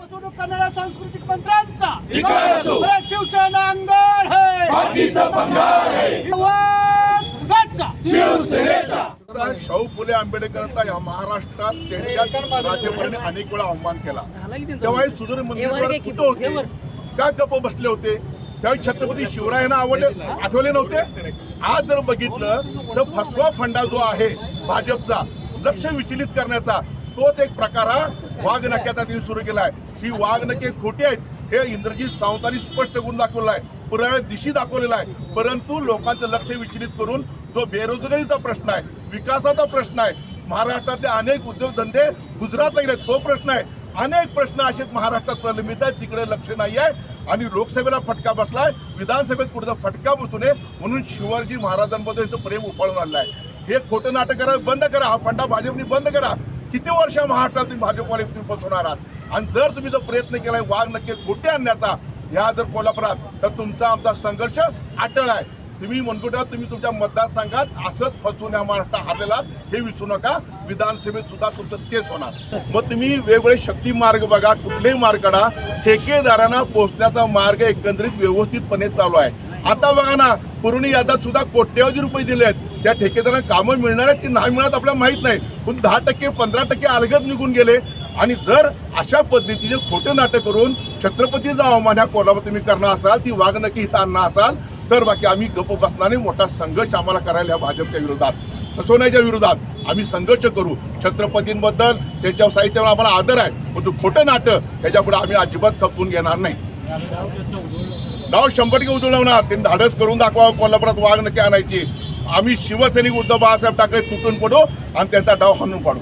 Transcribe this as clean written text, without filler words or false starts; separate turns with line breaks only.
फसवणूक करणाऱ्या सांस्कृतिक मंत्र्यांचा
धिक्कार असो.
शिवसेना अंगार है,
बाकीचा भंगार आहे
आवाज उगाचा.
शिवसेनेचा.
शाहू फुले आंबेडकरांचा या महाराष्ट्रात त्यांच्या राज्यभराने अनेक वेळा अवमान केला. तेव्हा हे सुधीर मुनगंटीवार कुठे होते, का गप्प बसले होते? त्यावेळी छत्रपती शिवरायांना आठवले नव्हते? आज जर बघितलं तर फसवा फंडा जो आहे भाजपचा लक्ष विचलित करण्याचा, तोच एक प्रकार हा वाघनक्याचा त्यांनी सुरू केलाय. ही वाघनके खोटी आहेत हे इंद्रजित सावंतांनी स्पष्ट करून दाखवलं आहे, पुराव्या दिशी दाखवलेला आहे. परंतु लोकांचं लक्ष विचलित करून जो बेरोजगारीचा प्रश्न आहे, विकासाचा प्रश्न आहे, महाराष्ट्रातले अनेक उद्योगधंदे गुजरातला गेले तो प्रश्न आहे, अनेक प्रश्न असेच महाराष्ट्रात प्रलंबित आहेत, तिकडे लक्ष नाही आहे. आणि लोकसभेला फटका बसलाय, विधानसभेत पुढचा फटका बसू नये म्हणून शिवाजी महाराजांमध्ये प्रेम उफाळून आणलं आहे. हे खोटं नाटक करा, बंद करा. हा फंडा भाजपने बंद करा. किती वर्ष महाराष्ट्रात तुम्ही भाजपवाले तुम्ही फसवणार आहात? आणि जर तुम्ही जो प्रयत्न केलाय वाघ नक्की खोटे आणण्याचा ह्या जर कोल्हापुरात, तर तुमचा आमचा संघर्ष अटळ आहे. तुम्ही मुनगंटीवार तुम्ही तुमच्या मतदारसंघात असंच फसवून या महाराष्ट्र हारलेला हे विसरू नका. विधानसभेत सुद्धा तुमचं तेच होणार. मग तुम्ही वेगवेगळे शक्ती मार्ग बघा, कुठलेही मार्ग काढा, ठेकेदारांना पोहोचण्याचा मार्ग एकंदरीत व्यवस्थितपणे चालू आहे. आता बघा ना, पुरवणी याद्यात सुद्धा कोट्यवधी रुपये दिले आहेत. त्या ठेकेदारांना कामं मिळणार आहेत की नाही मिळणार आपल्याला माहित नाही, पण 10% 15% अलगद निघून गेले. आणि जर अशा पद्धतीचे खोटे नाटक करून छत्रपतीचा अवमान ह्या कोल्हापूर तुम्ही करणार असाल, ती वाघनकी इथं आणणार असाल, तर बाकी आम्ही गप्प बसणारे मोठा संघर्ष आम्हाला करायला या भाजपच्या विरोधात, फसवण्याच्या विरोधात आम्ही संघर्ष करू. छत्रपतींबद्दल त्यांच्या साहित्यावर आम्हाला आदर आहे, पण तू खोटं नाटक ह्याच्यापुढे आम्ही अजिबात खपवून घेणार नाही. नाव 100% उजळवणार. त्यांनी धाडस करून दाखवावं कोल्हापुरात वाघ नक्की आणायची. आम्ही शिवसैनिक उद्धव बाळासाहेब ठाकरे तुटून पडू आणि त्यांचा डाव हाणून पाडू.